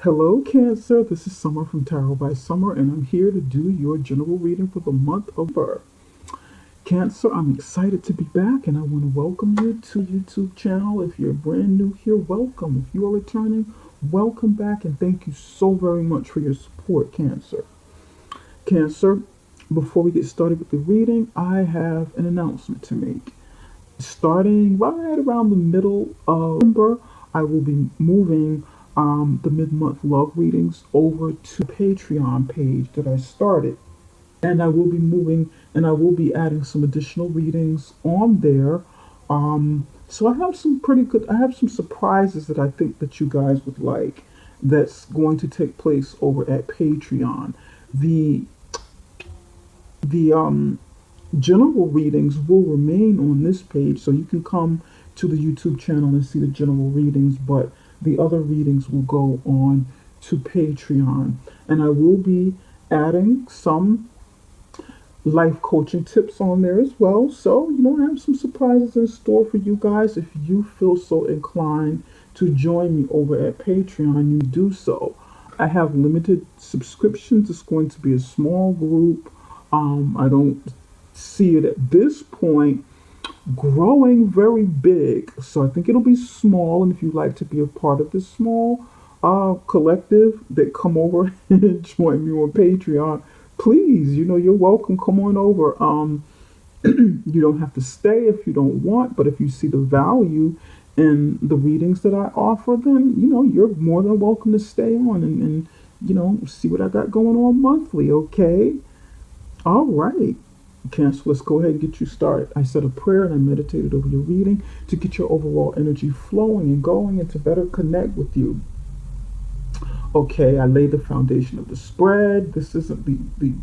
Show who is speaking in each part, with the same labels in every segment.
Speaker 1: Hello, Cancer. This is Summer from Tarot by Summer, and I'm here to do your general reading for the month of October. Cancer, I'm excited to be back, and I want to welcome you to YouTube channel. If you're brand new here, welcome. If you are returning, welcome back, and thank you so very much for your support, Cancer. Cancer, before we get started with the reading, I have an announcement to make. Starting right around the middle of November, I will be moving the mid-month love readings over to Patreon page that I started. And I will be moving and I will be adding some additional readings on there. So I have some surprises that I think that you guys would like that's going to take place over at Patreon. The the general readings will remain on this page, so you can come to the YouTube channel and see the general readings, but the other readings will go on to Patreon. And I will be adding some life coaching tips on there as well. So, I have some surprises in store for you guys. If you feel so inclined to join me over at Patreon, you do so. I have limited subscriptions. It's going to be a small group. I don't see it at this point growing very big. So I think it'll be small. And if you'd like to be a part of this small collective that come over and join me on Patreon, please, you're welcome. Come on over. You don't have to stay if you don't want, but if you see the value in the readings that I offer, then, you're more than welcome to stay on and see what I got going on monthly, okay? All right. Cancer, let's go ahead and get you started. I said a prayer and I meditated over your reading to get your overall energy flowing and going and to better connect with you. Okay, I laid the foundation of the spread. This isn't the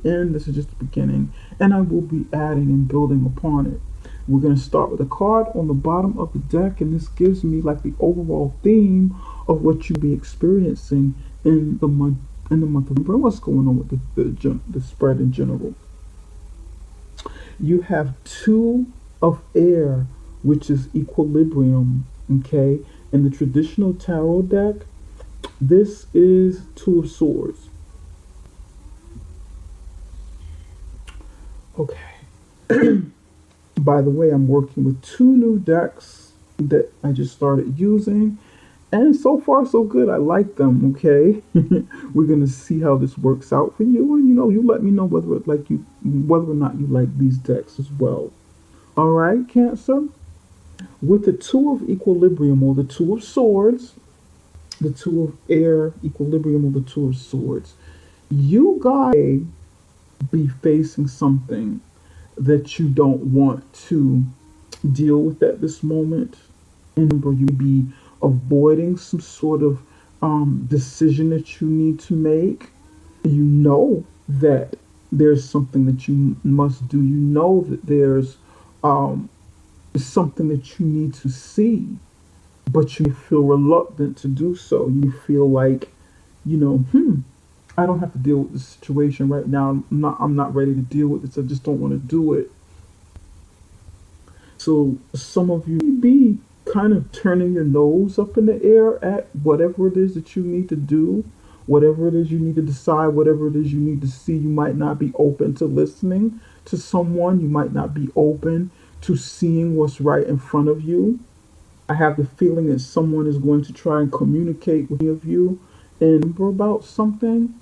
Speaker 1: end. This is just the beginning. And I will be adding and building upon it. We're going to start with a card on the bottom of the deck, and this gives me like the overall theme of what you'll be experiencing in the month of November. What's going on with the spread in general? You have two of air, which is equilibrium, okay? In the traditional tarot deck, this is two of swords. Okay. By the way, I'm working with two new decks that I just started using, and so far so good. I like them, okay? We're gonna see how this works out for you, and you let me know whether or not you like these decks as well. All right, Cancer. With the two of equilibrium or the two of swords, the two of air, equilibrium or the two of swords, you guys may be facing something that you don't want to deal with at this moment. And remember, you be avoiding some sort of decision that you need to make. You know that there's something that you must do. You know that there's something that you need to see, but you feel reluctant to do so. You feel like, I don't have to deal with this situation right now. I'm not ready to deal with this. I just don't want to do it. So some of you may be kind of turning your nose up in the air at whatever it is that you need to do, whatever it is you need to decide, whatever it is you need to see. You might not be open to listening to someone. You might not be open to seeing what's right in front of you. I have the feeling that someone is going to try and communicate with you and about something,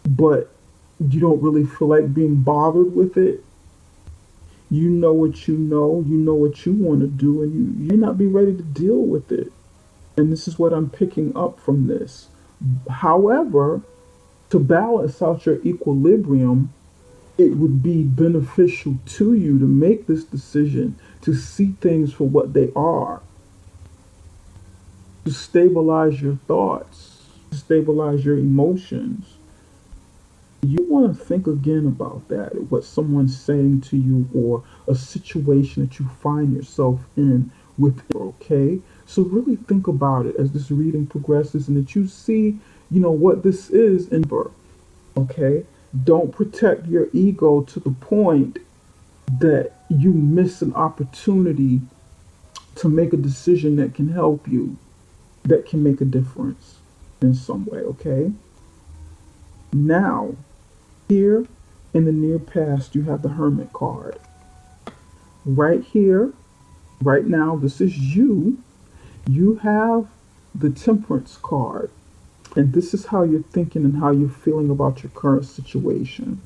Speaker 1: but you don't really feel like being bothered with it. You know what you know what you want to do, and you may not be ready to deal with it. And this is what I'm picking up from this. However, to balance out your equilibrium, it would be beneficial to you to make this decision, to see things for what they are, to stabilize your thoughts, to stabilize your emotions. You want to think again about that, what someone's saying to you, or a situation that you find yourself in with, okay? So really think about it as this reading progresses and that you see, what this is in birth, okay? Don't protect your ego to the point that you miss an opportunity to make a decision that can help you, that can make a difference. in some way, okay? Now, here in the near past, you have the Hermit card. Right here, right now, this is you. You have the Temperance card. And this is how you're thinking and how you're feeling about your current situation.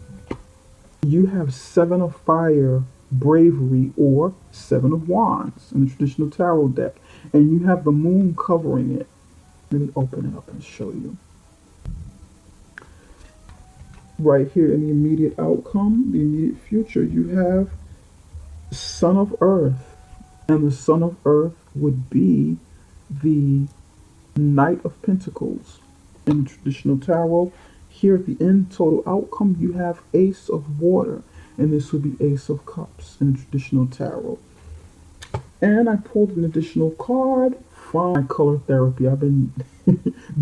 Speaker 1: You have Seven of Fire, Bravery, or Seven of Wands in the traditional tarot deck. And you have the moon covering it. Let me open it up and show you. Right here in the immediate outcome, the immediate future, you have Son of Earth. And the Son of Earth would be the Knight of Pentacles in traditional tarot. Here at the end total outcome, you have Ace of Water, and this would be Ace of Cups in the traditional tarot. And I pulled an additional card from my color therapy. I've been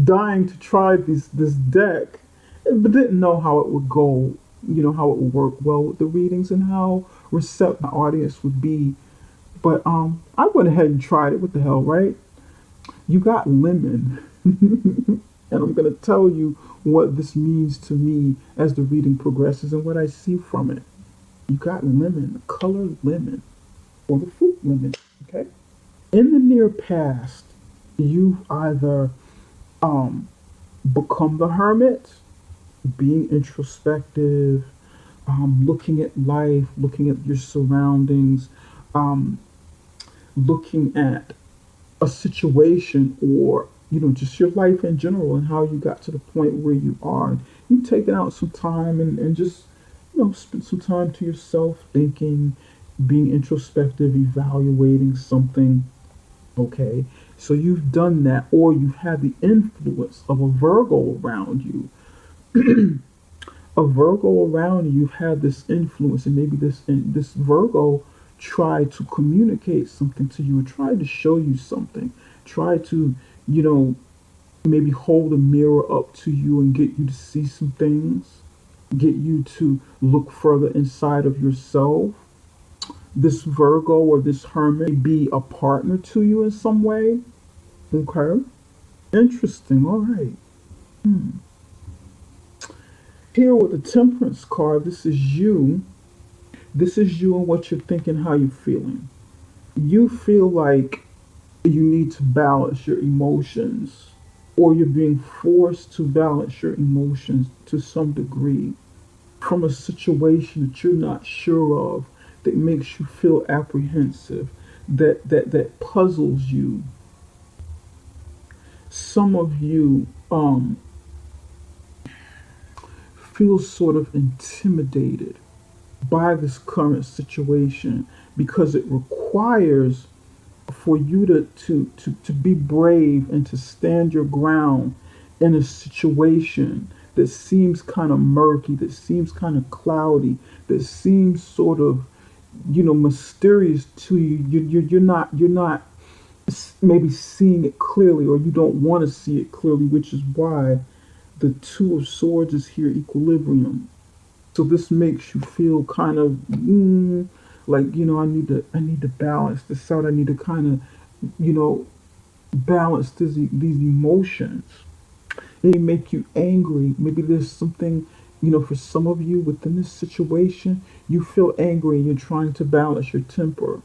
Speaker 1: dying to try this deck, but didn't know how it would go, how it would work well with the readings and how receptive my audience would be. But I went ahead and tried it. What the hell, right? You got lemon. And I'm going to tell you what this means to me as the reading progresses and what I see from it. You got lemon, the color lemon, or the fruit lemon, okay? In the near past, you've either become the hermit, being introspective, looking at life, looking at your surroundings, looking at a situation or just your life in general and how you got to the point where you are. You've taken out some time and just spend some time to yourself, thinking, being introspective, evaluating something. Okay, so you've done that, or you've had the influence of a Virgo around you. A Virgo around you, you've had this influence, and maybe this Virgo tried to communicate something to you, or tried to show you something, try to, maybe hold a mirror up to you and get you to see some things, get you to look further inside of yourself. This Virgo or this hermit may be a partner to you in some way. Okay. Interesting. All right. Here with the Temperance card, this is you. This is you and what you're thinking, how you're feeling. You feel like you need to balance your emotions, or you're being forced to balance your emotions to some degree from a situation that you're not sure of, that makes you feel apprehensive, that puzzles you. Some of you feel sort of intimidated by this current situation because it requires for you to be brave and to stand your ground in a situation that seems kind of murky, that seems kind of cloudy, that seems sort of mysterious to you. You're not maybe seeing it clearly, or you don't want to see it clearly, which is why the Two of Swords is here, equilibrium. So this makes you feel kind of like I need to balance this out. I need to kind of balance these emotions. It may make you angry. Maybe there's something for some of you within this situation. You feel angry and you're trying to balance your temper.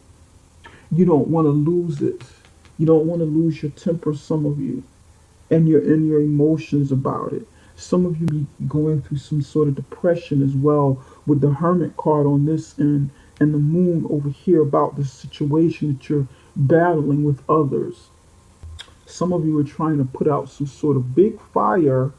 Speaker 1: You don't want to lose it. You don't want to lose your temper. Some of you, and your emotions about it. Some of you be going through some sort of depression as well, with the Hermit card on this end and the Moon over here about the situation that you're battling with others. Some of you are trying to put out some sort of big fire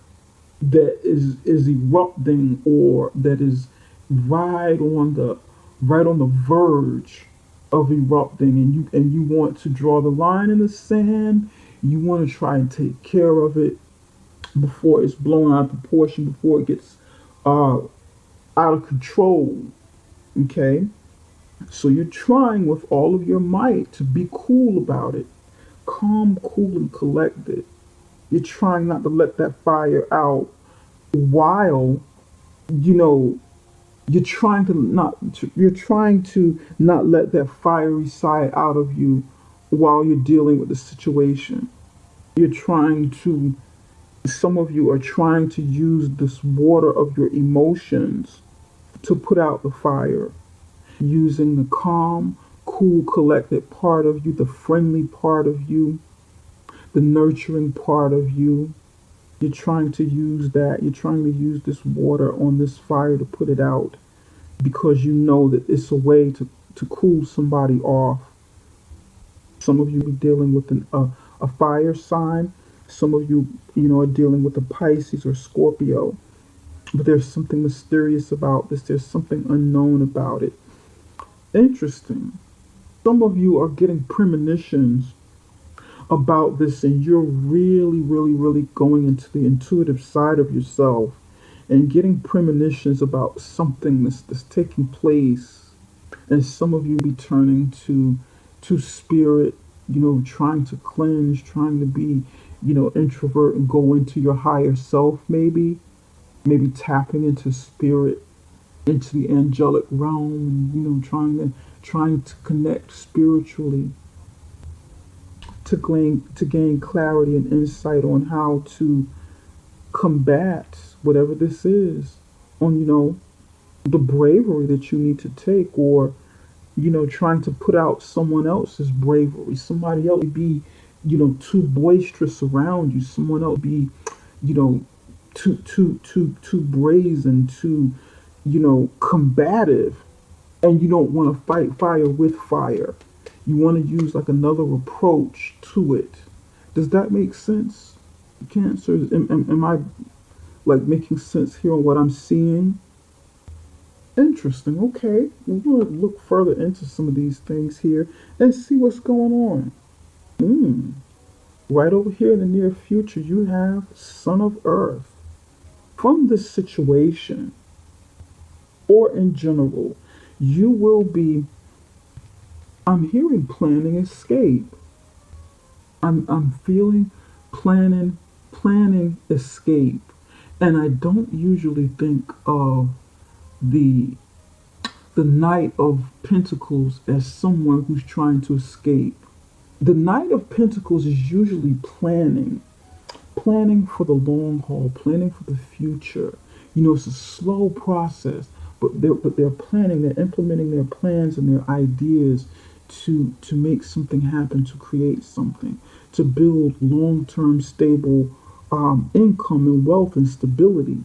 Speaker 1: that is erupting, or that is right on the verge of erupting, and you want to draw the line in the sand. You want to try and take care of it before it's blown out of proportion, before it gets out of control. Okay, so you're trying with all of your might to be cool about it, calm, cool, and collected. You're trying not to let that fire out, while you're trying to not let that fiery side out of you while you're dealing with the situation. You're trying to Some of you are trying to use this water of your emotions to put out the fire, using the calm, cool, collected part of you, the friendly part of you, the nurturing part of you. You're trying to use that. You're trying to use this water on this fire to put it out because you know that it's a way to cool somebody off. Some of you are dealing with a fire sign. Some of you, are dealing with a Pisces or Scorpio. But there's something mysterious about this. There's something unknown about it. Interesting. Some of you are getting premonitions about this, and you're really, really, really going into the intuitive side of yourself and getting premonitions about something that's taking place. And some of you be turning to spirit, trying to cleanse, trying to be, introvert and go into your higher self, maybe tapping into spirit, into the angelic realm, trying to connect spiritually to gain clarity and insight on how to combat whatever this is, on the bravery that you need to take, or trying to put out someone else's bravery. Somebody else be too boisterous around you. Someone else be you know too brazen, too combative, and you don't want to fight fire with fire. You want to use like another approach to it. Does that make sense? Cancer, am I like making sense here on what I'm seeing? Interesting. Okay, we're going to look further into some of these things here and see what's going on. Hmm. Right over here in the near future, you have Son of Earth. From this situation, or in general, you will be, I'm hearing planning escape. I'm feeling planning escape. And I don't usually think of the the Knight of Pentacles as someone who's trying to escape. The Knight of Pentacles is usually planning for the long haul, planning for the future. It's a slow process, but they're planning, they're implementing their plans and their ideas to make something happen, to create something, to build long-term stable income and wealth and stability.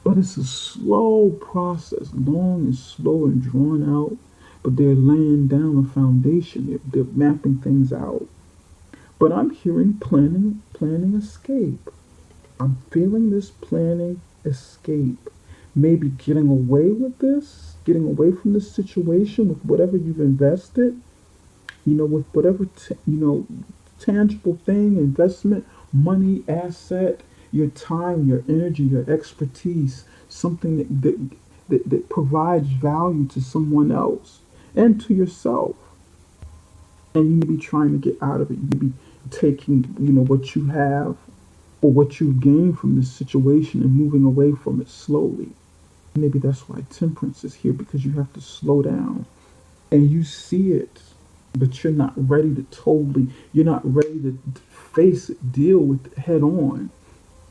Speaker 1: But it's a slow process, long and slow and drawn out. But they're laying down a foundation. They're mapping things out. But I'm hearing planning escape. I'm feeling this planning escape. Maybe getting away with this, getting away from this situation with whatever you've invested, with whatever, tangible thing, investment, money, asset, your time, your energy, your expertise, something that provides value to someone else and to yourself. And you may be trying to get out of it. You may be taking, what you have or what you gain from this situation and moving away from it slowly. Maybe that's why temperance is here, because you have to slow down and you see it, but you're not ready to face it, deal with it head on.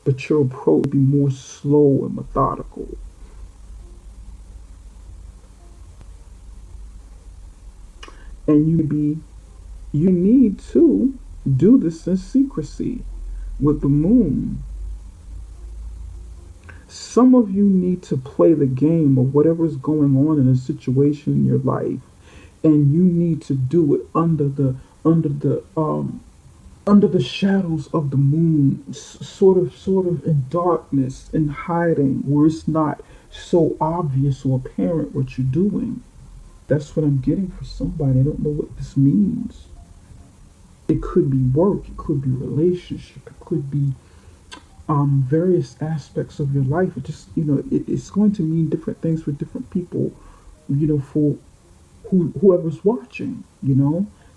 Speaker 1: But your approach will be more slow and methodical. And you need to do this in secrecy with the moon. Some of you need to play the game of whatever's going on in a situation in your life, and you need to do it under the shadows of the moon, sort of in darkness, in hiding, where it's not so obvious or apparent what you're doing. That's what I'm getting for somebody. I don't know what this means. It could be work, it could be relationship, it could be various aspects of your life. It just, it's going to mean different things for different people, for whoever's watching.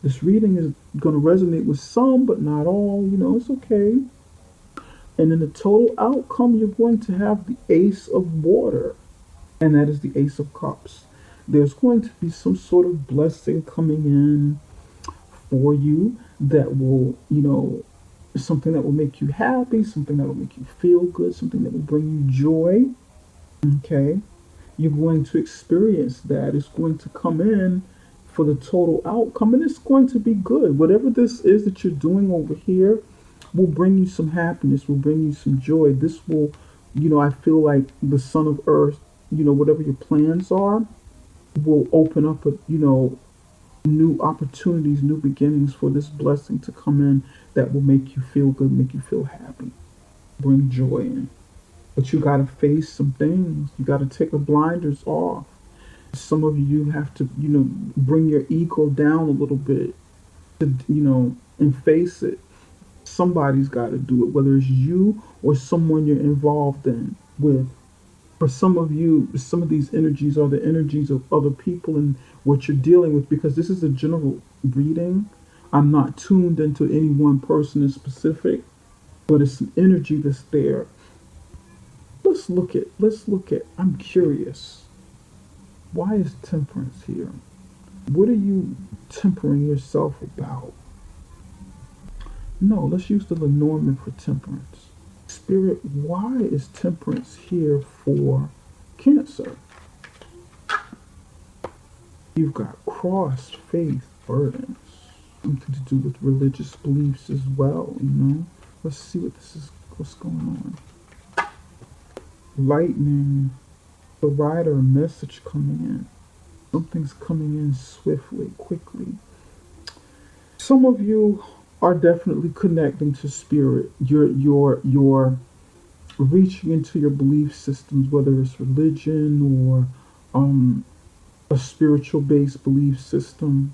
Speaker 1: This reading is going to resonate with some, but not all. It's okay. And in the total outcome, you're going to have the Ace of Water, and that is the Ace of Cups. There's going to be some sort of blessing coming in for you that will, something that will make you happy, something that will make you feel good, something that will bring you joy. Okay, you're going to experience that. It's going to come in for the total outcome, and it's going to be good. Whatever this is that you're doing over here will bring you some happiness, will bring you some joy. This will, I feel like the Son of Earth, whatever your plans are, will open up new opportunities, new beginnings for this blessing to come in that will make you feel good, make you feel happy, bring joy in. But you got to face some things. You got to take the blinders off. Some of you have to, bring your ego down a little bit, and face it. Somebody's got to do it, whether it's you or someone you're involved in with. For some of you, some of these energies are the energies of other people and what you're dealing with, because this is a general reading. I'm not tuned into any one person in specific, but it's an energy that's there. Let's look at, I'm curious. Why is temperance here? What are you tempering yourself about? No, let's use the Lenormand for temperance. Spirit, why is temperance here for Cancer? You've got crossed faith burdens. Something to do with religious beliefs as well. Let's see what's going on. Lightning, the rider, a message coming in. Something's coming in swiftly, quickly. Some of you are definitely connecting to spirit. You're reaching into your belief systems, whether it's religion or a spiritual based belief system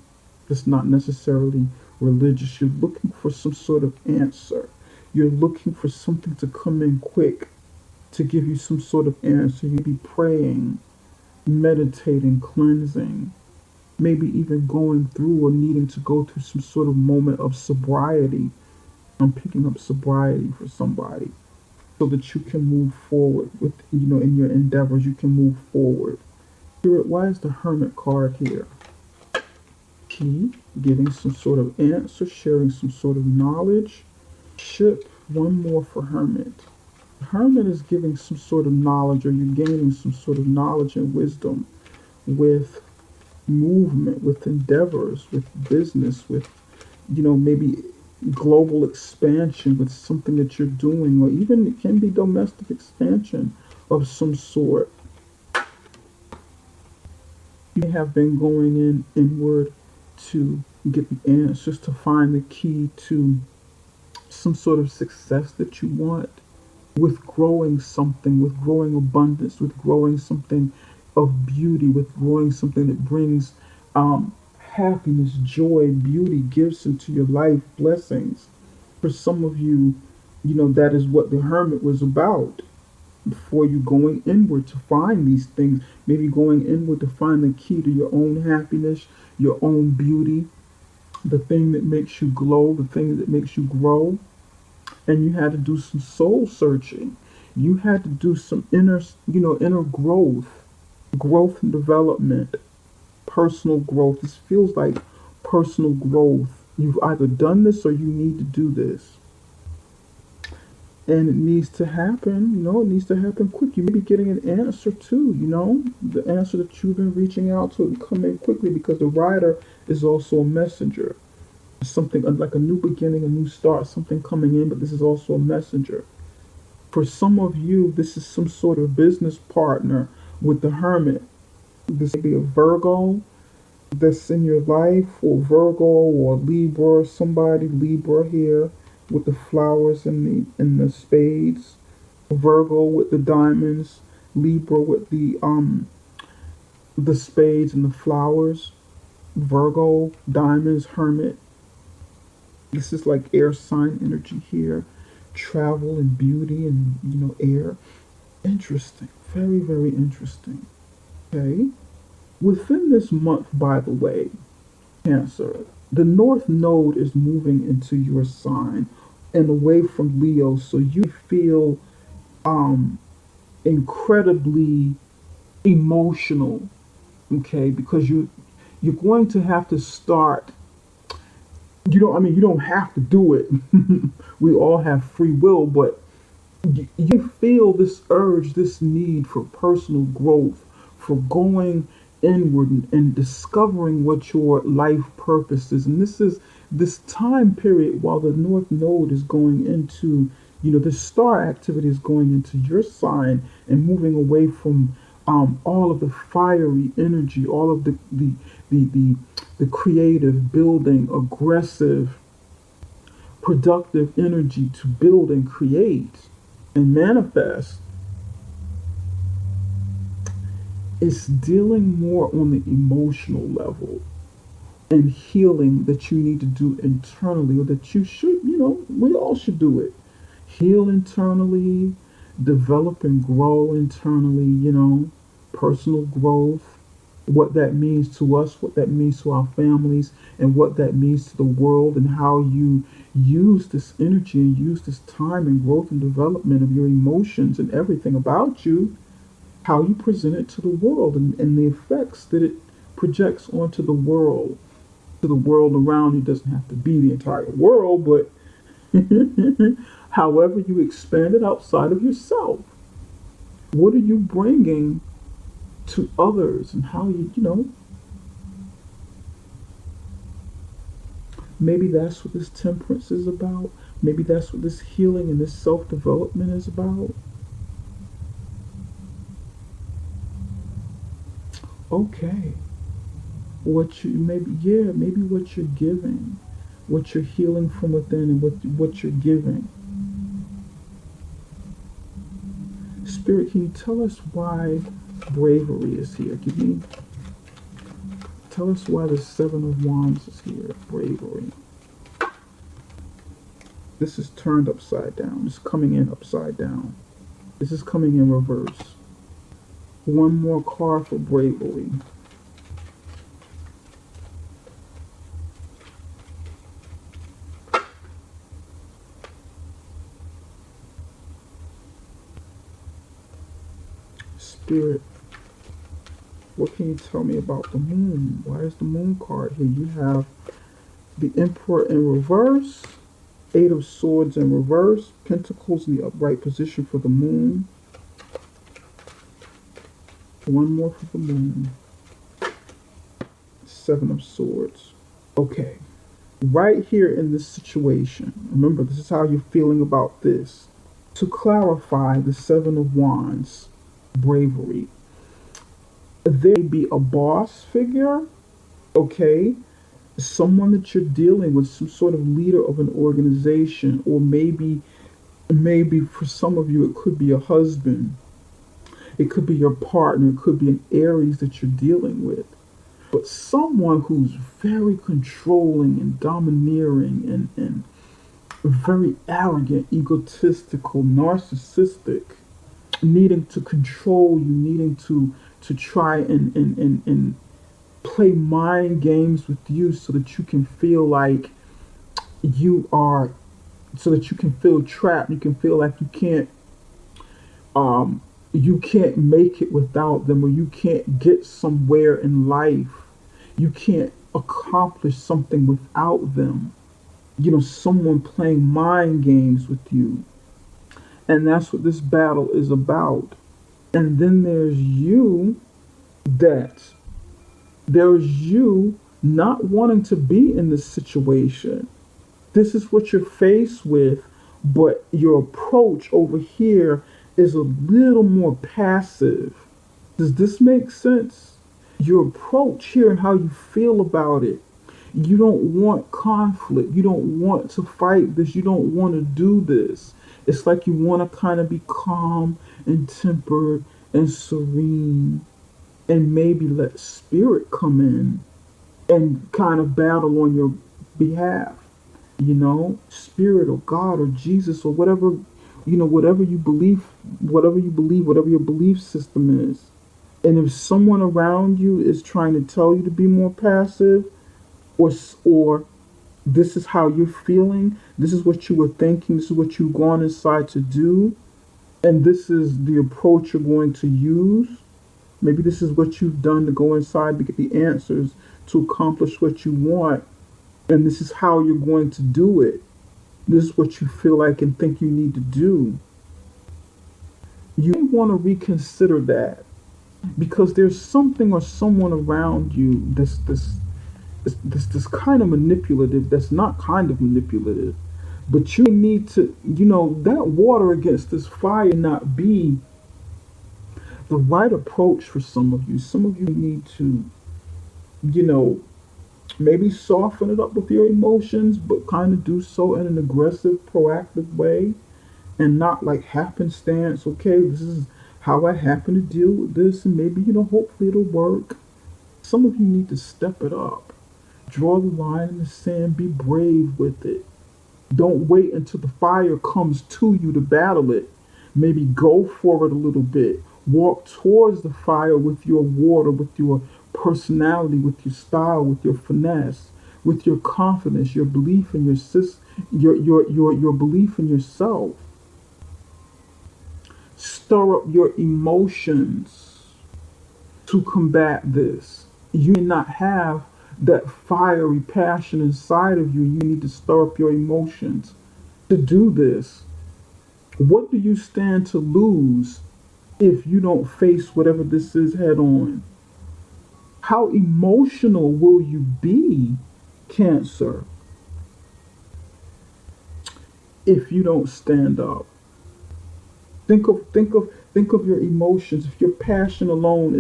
Speaker 1: that's not necessarily religious. You're looking for some sort of answer. You're looking for something to come in quick to give you some sort of answer. You'd be praying, meditating, cleansing, maybe even going through or needing to go through some sort of moment of sobriety. I'm picking up sobriety for somebody so that you can move forward with, in your endeavors, you can move forward. Spirit, why is the Hermit card here? Key, getting some sort of answer, sharing some sort of knowledge. Ship, one more for Hermit. The Hermit is giving some sort of knowledge, or you're gaining some sort of knowledge and wisdom with movement, with endeavors, with business, with, maybe global expansion with something that you're doing, or even it can be domestic expansion of some sort. You have been going inward to get the answers, to find the key to some sort of success that you want, with growing something, with growing abundance, with growing something of beauty, with growing something that brings happiness, joy, beauty, gifts into your life, blessings. For some of you, that is what the Hermit was about. Before you going inward to find these things, maybe going inward to find the key to your own happiness, your own beauty, the thing that makes you glow, the thing that makes you grow. And you had to do some soul searching. You had to do some inner growth and development, personal growth. This feels like personal growth. You've either done this or you need to do this. And it needs to happen, it needs to happen quick. You may be getting an answer too, the answer that you've been reaching out to, and come in quickly, because the rider is also a messenger. Something like a new beginning, a new start, something coming in, but this is also a messenger. For some of you, this is some sort of business partner with the Hermit. This may be a Virgo that's in your life, or Virgo or Libra, somebody Libra here with the flowers and the spades, Virgo with the diamonds, Libra with the spades and the flowers, Virgo, diamonds, Hermit. This is like air sign energy here, travel and beauty and air. Interesting, very, very interesting. Okay, within this month, by the way, Cancer, the North Node is moving into your sign and away from Leo, so you feel incredibly emotional, okay, because you're going to have to start You don't have to do it. We all have free will, but you feel this urge, this need for personal growth, for going inward and discovering what your life purpose is. And this is this time period while the North Node is going into, the star activity is going into your sign and moving away from all of the fiery energy, all of the creative, building, aggressive, productive energy to build and create and manifest. It's dealing more on the emotional level and healing that you need to do internally, or that you should, we all should do it. Heal internally, develop and grow internally, personal growth, what that means to us, what that means to our families, and what that means to the world, and how you use this energy and use this time and growth and development of your emotions and everything about you, how you present it to the world, and the effects that it projects onto the world. To the world around you. Doesn't have to be the entire world, but however you expand it outside of yourself. What are you bringing to others, and how maybe that's what this temperance is about. Maybe that's what this healing and this self development is about. Okay. What you maybe Yeah, maybe what you're giving, what you're healing from within, and what you're giving. Spirit, can you tell us why bravery is here? Tell us why the Seven of Wands is here. Bravery. This is turned upside down. It's coming in upside down. This is coming in reverse. One more card for bravery. Spirit, what can you tell me about the moon? Why is the moon card here? You have the Emperor in reverse, Eight of Swords in reverse, Pentacles in the upright position for the moon. One more for the moon. Seven of Swords. Okay. Right here in this situation, remember, this is how you're feeling about this. To clarify the Seven of Wands, bravery. There may be a boss figure, okay? Someone that you're dealing with, some sort of leader of an organization, or maybe for some of you it could be a husband, it could be your partner, it could be an Aries that you're dealing with, but someone who's very controlling and domineering and very arrogant, egotistical, narcissistic, needing to control you, needing to try and play mind games with you so that you can feel like you are, so that you can feel trapped. You can feel like you can't make it without them, or you can't get somewhere in life. You can't accomplish something without them. Someone playing mind games with you. And that's what this battle is about. And then that there's you not wanting to be in this situation. This is what you're faced with, but your approach over here is a little more passive. Does this make sense? Your approach here and how you feel about it. You don't want conflict. You don't want to fight this. You don't want to do this. It's like you want to kind of be calm and tempered and serene, and maybe let spirit come in and kind of battle on your behalf. Spirit or God or Jesus or whatever, whatever you believe, whatever your belief system is. And if someone around you is trying to tell you to be more passive, or this is how you're feeling, this is what you were thinking, this is what you've gone inside to do, and this is the approach you're going to use. Maybe this is what you've done to go inside to get the answers to accomplish what you want. And this is how you're going to do it. This is what you feel like and think you need to do. You may want to reconsider that because there's something or someone around you this kind of manipulative, that's not kind of manipulative, but you need to, that water against this fire not be the right approach for some of you. Some of you need to, you know maybe soften it up with your emotions, but kind of do so in an aggressive, proactive way, and not like happenstance. Okay, this is how I happen to deal with this, and maybe, hopefully it'll work. Some of you need to step it up. Draw the line in the sand. Be brave with it. Don't wait until the fire comes to you to battle it. Maybe go for it a little bit. Walk towards the fire with your water, with your personality, with your style, with your finesse, with your confidence, your belief in your belief in yourself. Stir up your emotions to combat this. You may not have that fiery passion inside of you. You need to stir up your emotions to do this. What do you stand to lose if you don't face whatever this is head on? How emotional will you be, Cancer, if you don't stand up? Think of your emotions. If your passion alone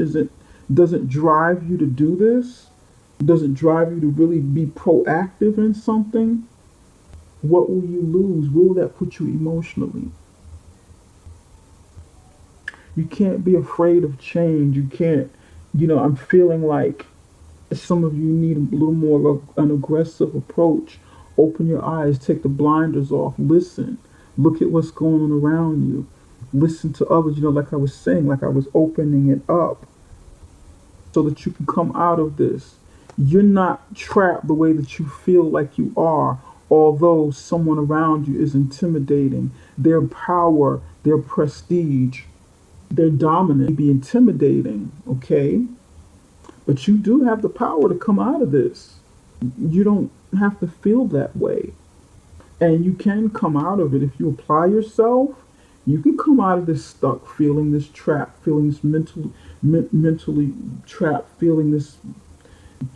Speaker 1: doesn't drive you to do this, doesn't drive you to really be proactive in something, what will you lose? Where will that put you emotionally? You can't be afraid of change. You can't, I'm feeling like some of you need a little more of an aggressive approach. Open your eyes, take the blinders off, listen, look at what's going on around you, listen to others, like I was saying, like I was opening it up so that you can come out of this. You're not trapped the way that you feel like you are, although someone around you is intimidating. Their power, their prestige, their dominance may be intimidating, okay? But you do have the power to come out of this. You don't have to feel that way. And you can come out of it if you apply yourself. You can come out of this stuck feeling, this trap feeling, this mentally trapped feeling, this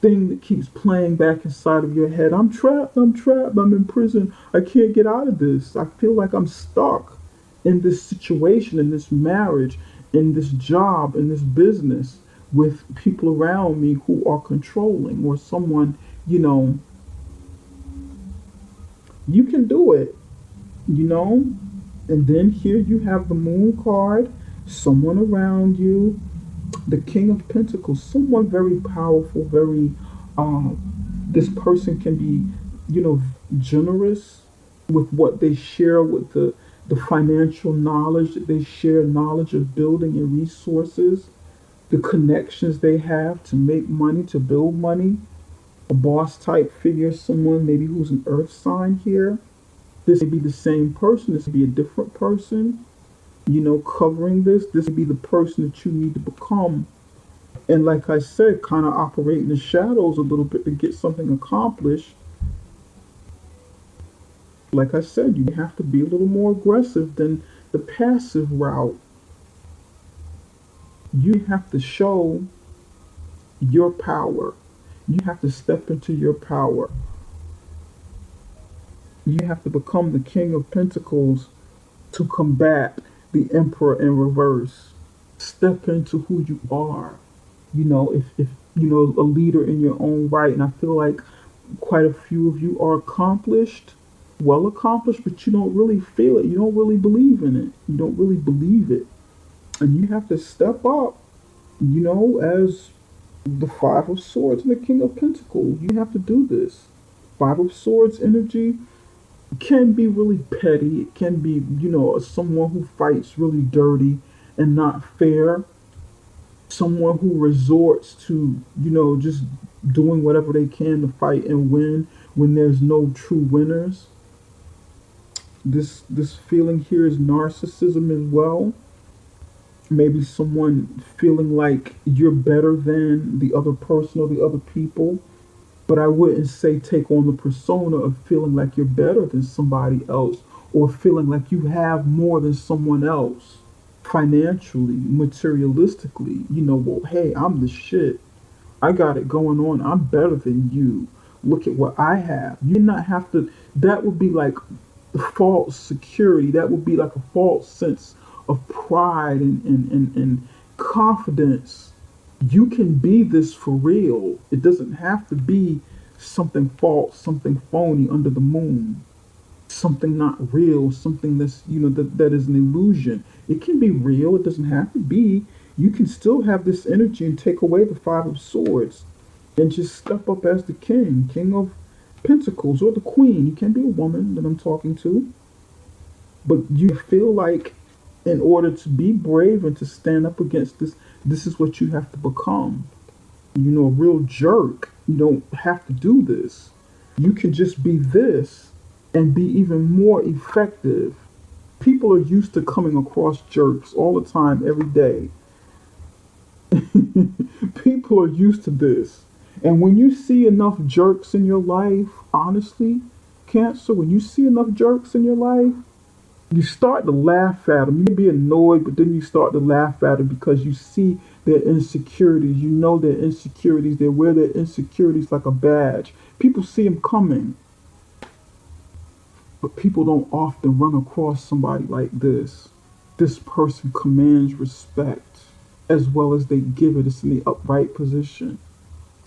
Speaker 1: thing that keeps playing back inside of your head. I'm trapped, I'm in prison, I can't get out of this. I feel like I'm stuck in this situation, in this marriage, in this job, in this business, with people around me who are controlling, or someone, you can do it, you know? And then here you have the moon card, someone around you, the King of Pentacles, someone very powerful, very, this person can be, generous with what they share, with the financial knowledge that they share, knowledge of building and resources, the connections they have to make money, to build money, a boss type figure, someone maybe who's an earth sign here. This may be the same person, this may be a different person, covering this. This may be the person that you need to become. And like I said, kind of operate in the shadows a little bit to get something accomplished. Like I said, you have to be a little more aggressive than the passive route. You have to show your power. You have to step into your power. You have to become the King of Pentacles to combat the Emperor in reverse. Step into who you are. If a leader in your own right, and I feel like quite a few of you are accomplished, well accomplished, but you don't really feel it. You don't really believe in it. You don't really believe it. And you have to step up, as the Five of Swords and the King of Pentacles. You have to do this. Five of Swords energy can be really petty. It can be, someone who fights really dirty and not fair. Someone who resorts to, just doing whatever they can to fight and win when there's no true winners. This feeling here is narcissism as well. Maybe someone feeling like you're better than the other person or the other people. But I wouldn't say take on the persona of feeling like you're better than somebody else or feeling like you have more than someone else financially, materialistically. Well, hey, I'm the shit. I got it going on. I'm better than you. Look at what I have. You not have to. That would be like false security. That would be like a false sense of pride and confidence. You can be this for real. It doesn't have to be something false, something phony under the moon, something not real, something that is an illusion. It can be real. It doesn't have to be. You can still have this energy and take away the Five of Swords and just step up as the king of pentacles, or the queen. You can be a woman that I'm talking to, but you feel like in order to be brave and to stand up against this is what you have to become. A real jerk. You don't have to do this. You can just be this and be even more effective. People are used to coming across jerks all the time, every day. People are used to this. And when you see enough jerks in your life, honestly, Cancer, when you see enough jerks in your life, you start to laugh at them. You may be annoyed, but then you start to laugh at them because you see their insecurities. You know their insecurities. They wear their insecurities like a badge. People see them coming, but people don't often run across somebody like this. This person commands respect as well as they give it. It's in the upright position.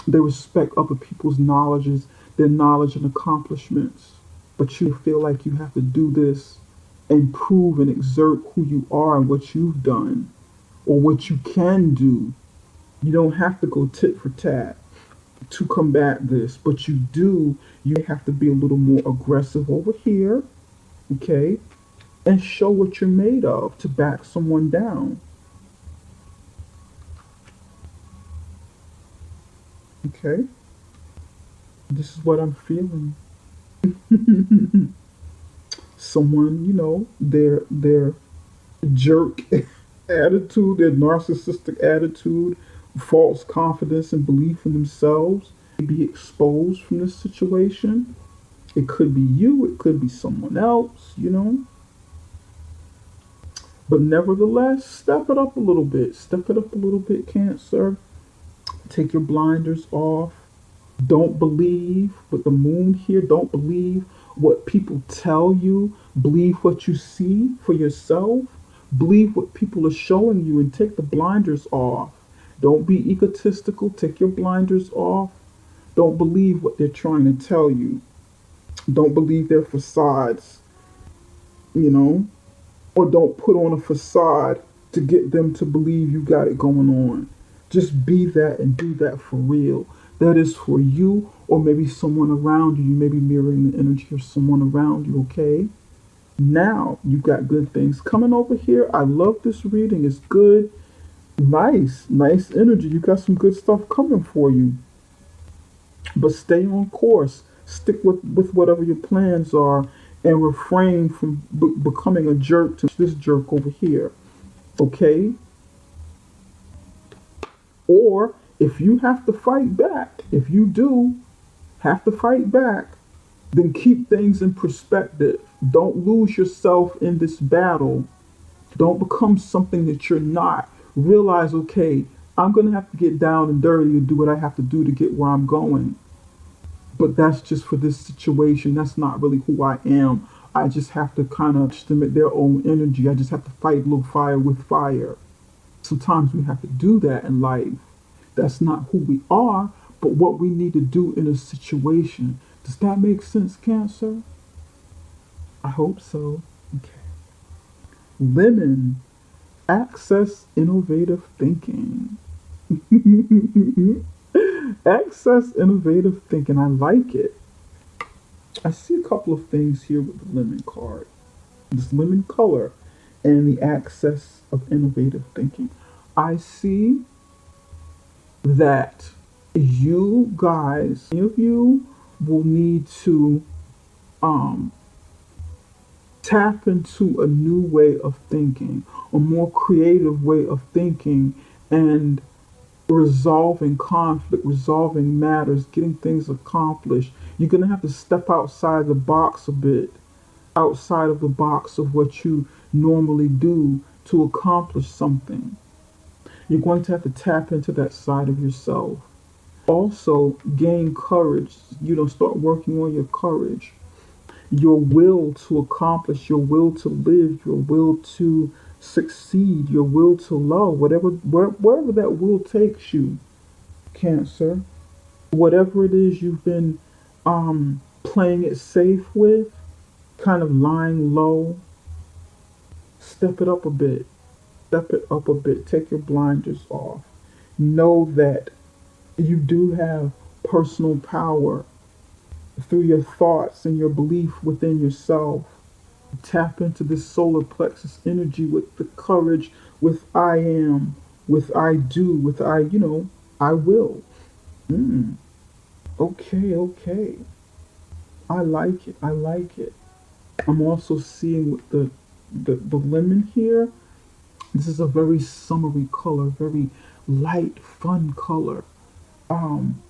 Speaker 1: They respect other people's knowledges, their knowledge and accomplishments. But you feel like you have to do this and prove and exert who you are and what you've done or what you can do. You don't have to go tit for tat to combat this, but you do. You have to be a little more aggressive over here, okay? And show what you're made of to back someone down, okay? This is what I'm feeling. Someone, their jerk attitude, their narcissistic attitude, false confidence and belief in themselves be exposed from this situation. It could be you, it could be someone else. But nevertheless, step it up a little bit. Step it up a little bit, Cancer. Take your blinders off. Don't believe with the moon here. Don't believe what people tell you. Believe what you see for yourself. Believe what people are showing you and take the blinders off. Don't be egotistical. Take your blinders off. Don't believe what they're trying to tell you. Don't believe their facades, you know, or don't put on a facade to get them to believe you got it going on. Just be that and do that for real. That is for you or maybe someone around you. You may be mirroring the energy of someone around you, okay? Now you've got good things coming over here. I love this reading. It's good. Nice energy. You got some good stuff coming for you. But stay on course. Stick with whatever your plans are and refrain from becoming a jerk to this jerk over here. Okay? Or if you have to fight back, if you do have to fight back, then keep things in perspective. Don't lose yourself in this battle. Don't become something that you're not. Realize, okay, I'm going to have to get down and dirty and do what I have to do to get where I'm going. But that's just for this situation. That's not really who I am. I just have to kind of estimate their own energy. I just have to fight a little fire with fire. Sometimes we have to do that in life. That's not who we are, but what we need to do in a situation. Does that make sense, Cancer? I hope so. Okay. Lemon. Access innovative thinking. Access innovative thinking. I like it. I see a couple of things here with the lemon card. This lemon color and the access of innovative thinking. I see that you guys, any of you, will need to tap into a new way of thinking, a more creative way of thinking, and resolving conflict, resolving matters, getting things accomplished. You're going to have to step outside the box a bit, outside of the box of what you normally do to accomplish something. You're going to have to tap into that side of yourself. Also, gain courage. Start working on your courage, your will to accomplish, your will to live, your will to succeed, your will to love, wherever that will takes you, Cancer. Whatever it is you've been playing it safe with, kind of lying low, step it up a bit. Step it up a bit. Take your blinders off. Know that you do have personal power through your thoughts and your belief within yourself. Tap into this solar plexus energy with the courage, with I am, with I do, with I will. Mm, okay, okay. I like it. I like it. I'm also seeing with the lemon here. This is a very summery color, very light, fun color. Um,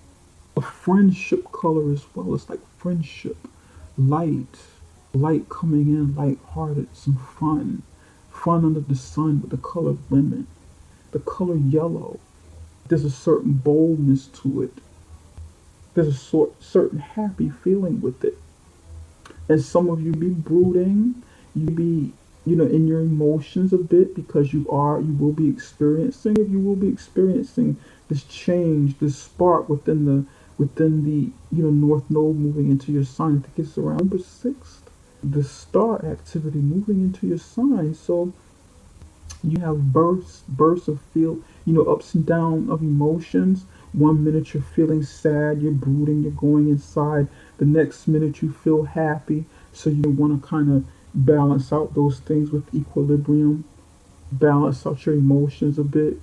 Speaker 1: a friendship color as well. It's like friendship, light, light coming in, light-hearted, some fun under the sun with the color lemon, the color yellow. There's a certain boldness to it. There's a certain happy feeling with it. And some of you be brooding, you be, in your emotions a bit because you will be experiencing this change, this spark within the North Node moving into your sign. I think it's around number 6th. The star activity moving into your sign. So you have bursts of ups and downs of emotions. One minute you're feeling sad, you're brooding, you're going inside. The next minute you feel happy. So you want to kind of balance out those things with equilibrium, balance out your emotions a bit.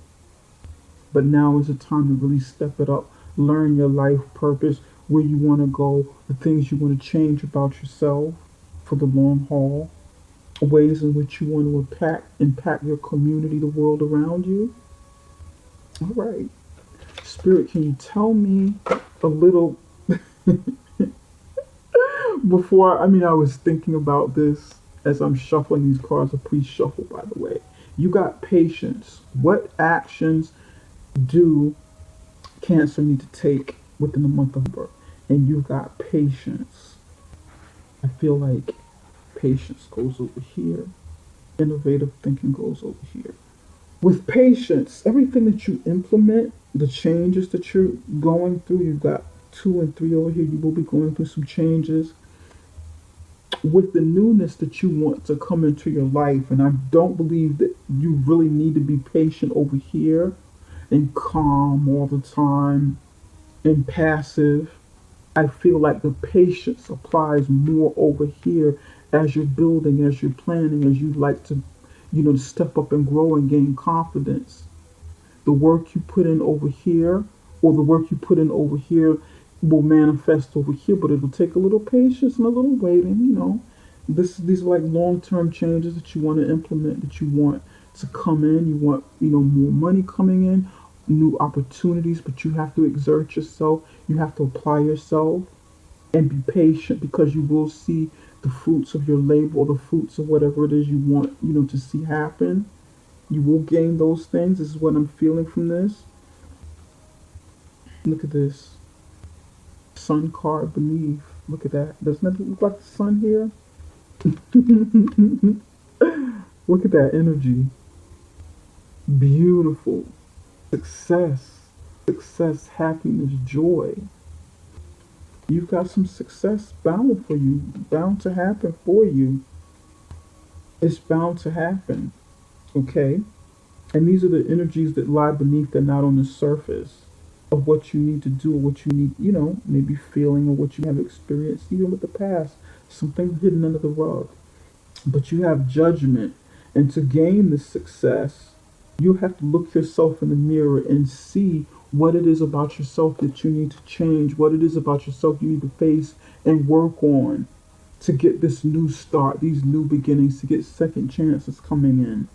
Speaker 1: But now is the time to really step it up, learn your life purpose, where you want to go, the things you want to change about yourself for the long haul, ways in which you want to impact your community, the world around you. All right. Spirit, can you tell me a little before? I was thinking about this as I'm shuffling these cards, a pre-shuffle, by the way. You got patience. What actions do Cancer need to take within the month of November? And you've got patience. I feel like patience goes over here. Innovative thinking goes over here. With patience, everything that you implement, the changes that you're going through, you've got 2 and 3 over here, you will be going through some changes with the newness that you want to come into your life. And I don't believe that you really need to be patient over here and calm all the time and passive. I feel like the patience applies more over here as you're building, as you're planning, as you like to, step up and grow and gain confidence. The work you put in over here, or the work you put in over here, will manifest over here, but it'll take a little patience and a little waiting. These are like long-term changes that you want to implement, that you want to come in. You want, more money coming in, new opportunities, but you have to exert yourself. You have to apply yourself and be patient, because you will see the fruits of your labor, or the fruits of whatever it is you want, to see happen. You will gain those things. This is what I'm feeling from this. Look at this. Sun card beneath. Look at that. Doesn't that look like the sun here? Look at that energy. Beautiful. Success. Success, happiness, joy. You've got some success bound for you, bound to happen for you. It's bound to happen. Okay? And these are the energies that lie beneath, that not on the surface of what you need to do, or what you need, maybe feeling, or what you have experienced, even with the past, something hidden under the rug. But you have judgment. And to gain this success, you have to look yourself in the mirror and see what it is about yourself that you need to change, what it is about yourself you need to face and work on to get this new start, these new beginnings, to get second chances coming in.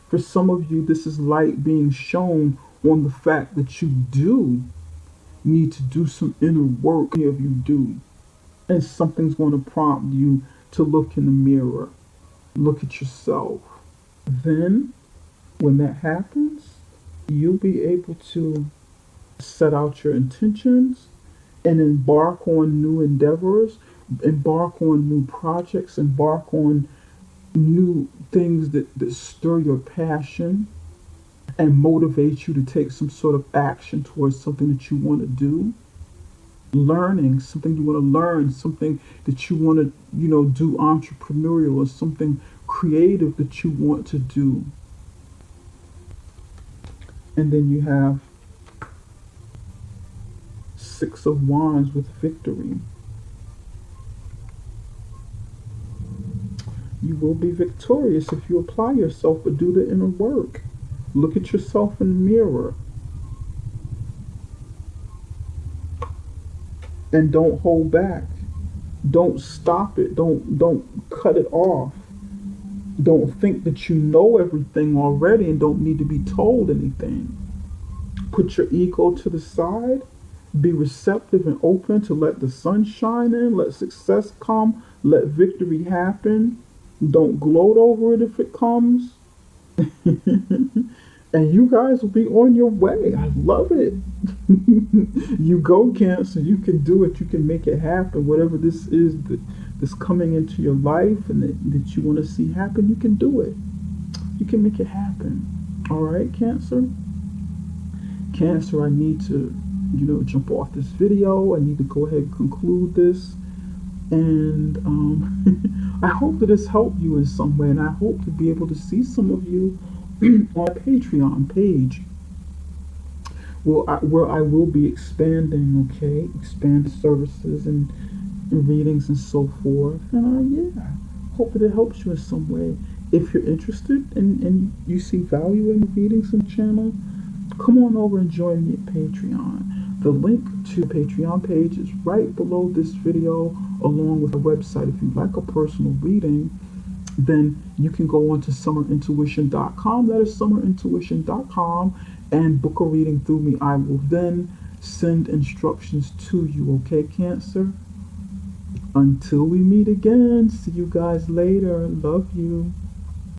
Speaker 1: For some of you, this is light being shown on the fact that you do need to do some inner work. Many of you do. And something's going to prompt you to look in the mirror, look at yourself. Then, when that happens, you'll be able to set out your intentions and embark on new endeavors, embark on new projects, embark on new things that stir your passion and motivate you to take some sort of action towards something that you want to do. Learning something you want to learn, something that you want to, do entrepreneurial, or something creative that you want to do. And then you have Six of Wands with victory. You will be victorious if you apply yourself, but do the inner work. Look at yourself in the mirror. And don't hold back. Don't stop it. Don't cut it off. Don't think that you know everything already and don't need to be told anything. Put your ego to the side. Be receptive and open to let the sun shine in. Let success come. Let victory happen. Don't gloat over it if it comes. And you guys will be on your way. I love it. You go, Cancer. You can do it. You can make it happen. Whatever this is that's coming into your life and that you want to see happen, you can do it. You can make it happen. All right, Cancer? Cancer, I need to, jump off this video. I need to go ahead and conclude this. And I hope that it's helped you in some way. And I hope to be able to see some of you on Patreon page, where I will be expanding, expand services and readings and so forth. And hope that it helps you in some way. If you're interested and you see value in the readings and channel, come on over and join me at Patreon. The link to the Patreon page is right below this video, along with a website. If you'd like a personal reading, then you can go on to summerintuition.com. That is summerintuition.com, and book a reading through me. I will then send instructions to you, okay, Cancer? Until we meet again, see you guys later. Love you.